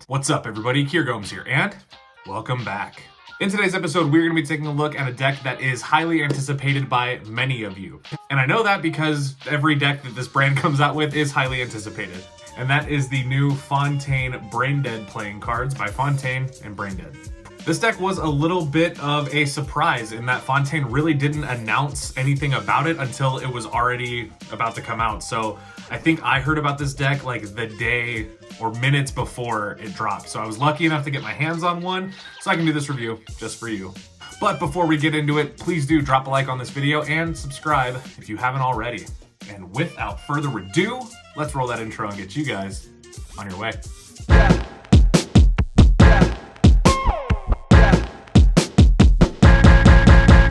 What's up everybody, Kier Gomes here, and welcome back. In today's episode, we're going to be taking a look at a deck that is highly anticipated by many of you. And I know that because every deck that this brand comes out with is highly anticipated. And that is the new Fontaine Braindead playing cards by Fontaine and Braindead. This deck was a little bit of a surprise in that Fontaine really didn't announce anything about it until it was already about to come out. So I think I heard about this deck like the day or minutes before it dropped. So I was lucky enough to get my hands on one so I can do this review just for you. But before we get into it, please do drop a like on this video and subscribe if you haven't already. And without further ado, let's roll that intro and get you guys on your way.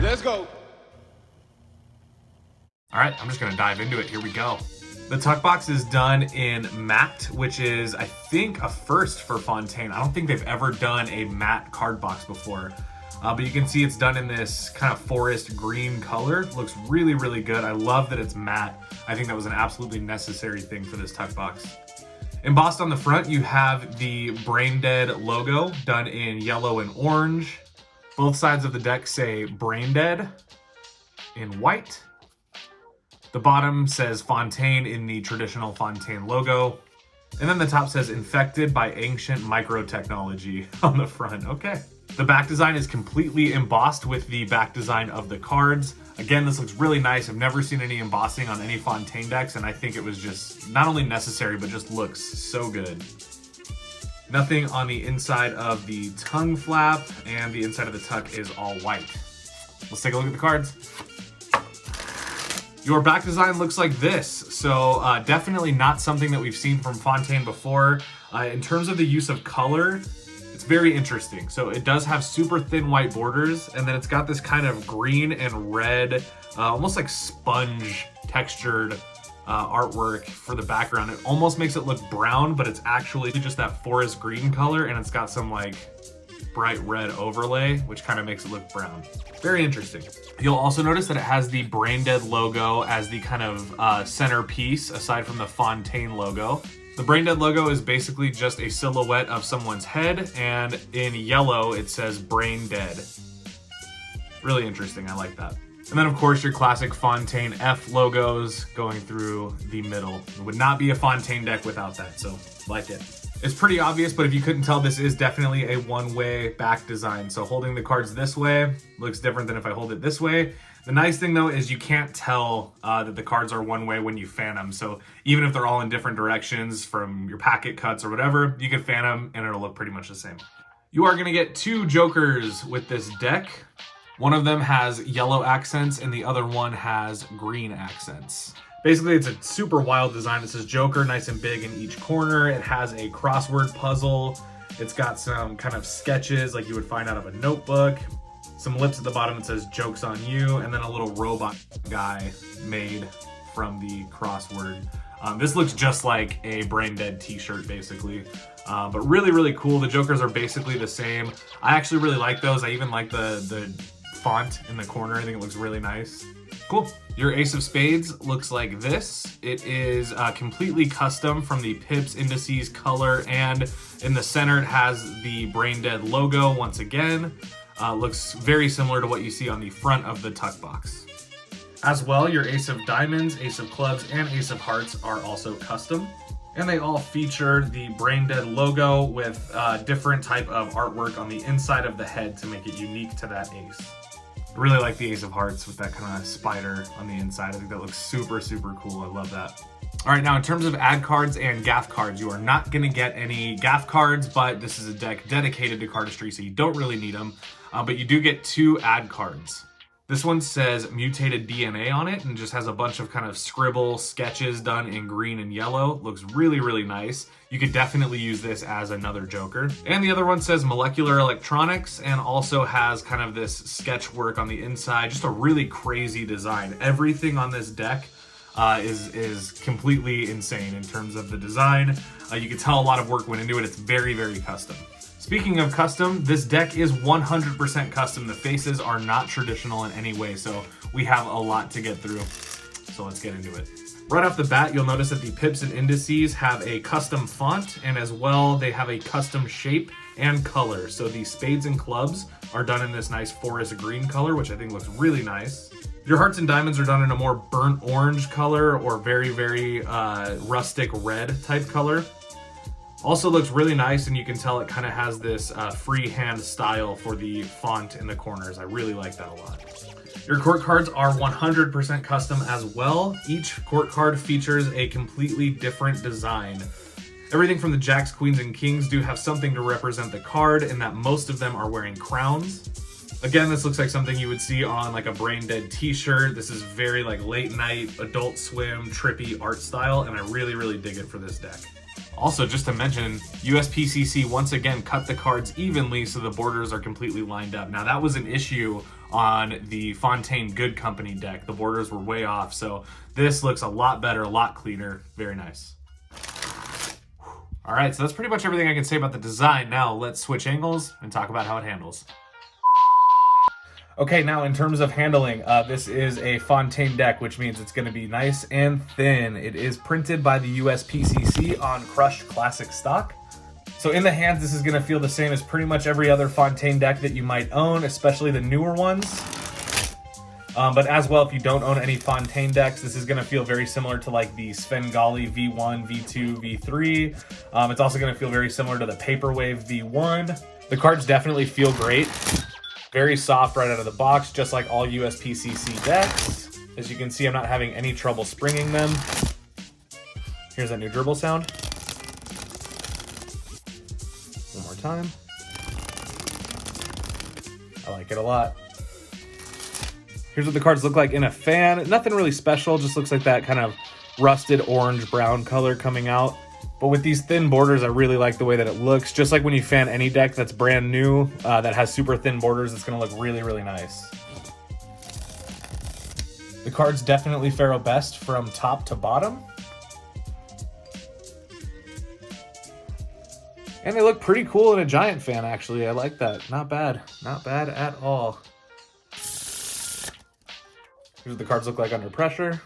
Let's go. All right, I'm just gonna dive into it. Here we go. The tuck box is done in matte, which is, I think, a first for Fontaine. I don't think they've ever done a matte card box before. But you can see it's done in this kind of forest green color. Looks really, really good. I love that it's matte. I think that was an absolutely necessary thing for this tuck box. Embossed on the front, you have the Braindead logo done in yellow and orange. Both sides of the deck say Braindead in white. The bottom says Fontaine in the traditional Fontaine logo. And then the top says infected by ancient microtechnology on the front. Okay. The back design is completely embossed with the back design of the cards. Again, this looks really nice. I've never seen any embossing on any Fontaine decks, and I think it was just not only necessary, but just looks so good. Nothing on the inside of the tongue flap, and the inside of the tuck is all white. Let's take a look at the cards. Your back design looks like this, so definitely not something that we've seen from Fontaine before. In terms of the use of color, it's very interesting. So it does have super thin white borders, and then it's got this kind of green and red, almost like sponge textured artwork for the background. It almost makes it look brown, but it's actually just that forest green color, and it's got some like bright red overlay, which kind of makes it look brown. Very interesting. You'll also notice that it has the Braindead logo as the kind of centerpiece aside from the Fontaine logo. The Braindead logo is basically just a silhouette of someone's head, and in yellow it says Braindead. Really interesting, I like that. And then of course your classic Fontaine F logos going through the middle. It would not be a Fontaine deck without that, so like it. It's pretty obvious, but if you couldn't tell, this is definitely a one-way back design. So holding the cards this way looks different than if I hold it this way. The nice thing though is you can't tell that the cards are one way when you fan them. So even if they're all in different directions from your packet cuts or whatever, you can fan them and it'll look pretty much the same. You are gonna get two jokers with this deck. One of them has yellow accents and the other one has green accents. Basically, it's a super wild design. It says Joker nice and big in each corner. It has a crossword puzzle. It's got some kind of sketches like you would find out of a notebook. Some lips at the bottom that says Joke's on You, and then a little robot guy made from the crossword. This looks just like a Braindead t-shirt, basically. But really, really cool. The Jokers are basically the same. I actually really like those. I even like the font in the corner. I think it looks really nice. Cool. Your Ace of Spades looks like this. It is completely custom from the pips, indices, color, and in the center it has the Braindead logo once again. Looks very similar to what you see on the front of the tuck box. As well, your Ace of Diamonds, Ace of Clubs, and Ace of Hearts are also custom. And they all feature the Braindead logo with different type of artwork on the inside of the head to make it unique to that ace. I really like the Ace of Hearts with that kind of spider on the inside. I think that looks super, super cool. I love that. All right, now in terms of ad cards and gaff cards, you are not gonna get any gaff cards, but this is a deck dedicated to Cardistry, so you don't really need them. But you do get two ad cards. This one says mutated DNA on it and just has a bunch of kind of scribble sketches done in green and yellow. Looks really, really nice. You could definitely use this as another Joker. And the other one says molecular electronics and also has kind of this sketch work on the inside. Just a really crazy design. Everything on this deck is completely insane in terms of the design. You can tell a lot of work went into it. It's very, very custom. Speaking of custom, this deck is 100% custom. The faces are not traditional in any way, so we have a lot to get through. So let's get into it. Right off the bat, you'll notice that the pips and indices have a custom font, and as well, they have a custom shape and color. So the spades and clubs are done in this nice forest green color, which I think looks really nice. Your hearts and diamonds are done in a more burnt orange color or very, very rustic red type color. Also looks really nice, and you can tell it kind of has this freehand style for the font in the corners. I really like that a lot. Your court cards are 100% custom as well. Each court card features a completely different design. Everything from the jacks, queens, and kings do have something to represent the card, in that most of them are wearing crowns. Again, this looks like something you would see on like a Braindead t-shirt. This is very like late night, Adult Swim, trippy art style, and I really, really dig it for this deck. Also, just to mention, USPCC once again cut the cards evenly so the borders are completely lined up. Now that was an issue on the Fontaine Good Company deck. The borders were way off, so this looks a lot better, a lot cleaner. Very nice. All right, so that's pretty much everything I can say about the design. Now let's switch angles and talk about how it handles. Okay, now in terms of handling, this is a Fontaine deck, which means it's going to be nice and thin. It is printed by the USPCC on crushed classic stock. So in the hands, this is going to feel the same as pretty much every other Fontaine deck that you might own, especially the newer ones. But as well, if you don't own any Fontaine decks, this is going to feel very similar to like the Svengali V1, V2, V3. It's also going to feel very similar to the Paperwave V1. The cards definitely feel great. Very soft right out of the box, just like all USPCC decks. As you can see, I'm not having any trouble springing them. Here's that new dribble sound. One more time. I like it a lot. Here's what the cards look like in a fan. Nothing really special, just looks like that kind of rusted orange-brown color coming out. But with these thin borders, I really like the way that it looks. Just like when you fan any deck that's brand new, that has super thin borders, it's gonna look really, really nice. The cards definitely faro best from top to bottom. And they look pretty cool in a giant fan, actually. I like that. Not bad. Not bad at all. Here's what the cards look like under pressure.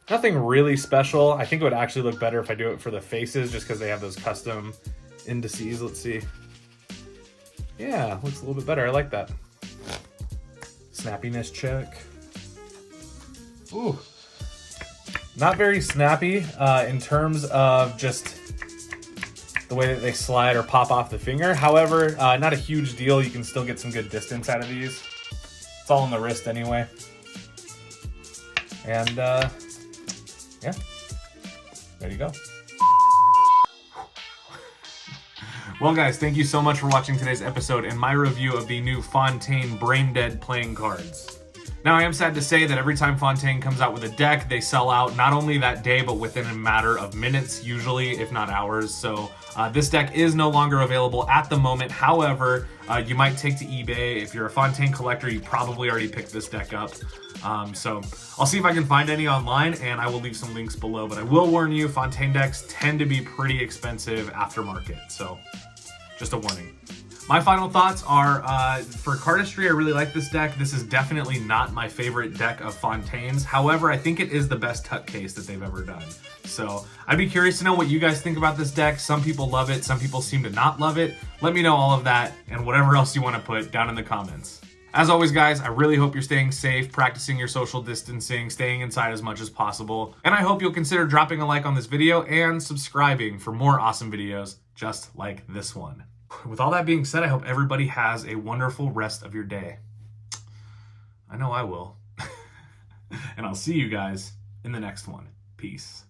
Nothing really special. I think it would actually look better if I do it for the faces, just because they have those custom indices. Let's see. Yeah, looks a little bit better. I like that. Snappiness check. Ooh. Not very snappy in terms of just the way that they slide or pop off the finger. However, not a huge deal. You can still get some good distance out of these. It's all on the wrist anyway. And yeah, there you go. Well guys, thank you so much for watching today's episode and my review of the new Fontaine Braindead playing cards. Now I am sad to say that every time Fontaine comes out with a deck, they sell out not only that day, but within a matter of minutes, usually, if not hours. So this deck is no longer available at the moment. However, you might take to eBay. If you're a Fontaine collector, you probably already picked this deck up. So I'll see if I can find any online, and I will leave some links below. But I will warn you, Fontaine decks tend to be pretty expensive aftermarket. So just a warning. My final thoughts are, for Cardistry, I really like this deck. This is definitely not my favorite deck of Fontaine's. However, I think it is the best tuck case that they've ever done. So I'd be curious to know what you guys think about this deck. Some people love it. Some people seem to not love it. Let me know all of that and whatever else you want to put down in the comments. As always, guys, I really hope you're staying safe, practicing your social distancing, staying inside as much as possible. And I hope you'll consider dropping a like on this video and subscribing for more awesome videos just like this one. With all that being said, I hope everybody has a wonderful rest of your day. I know I will. And I'll see you guys in the next one. Peace.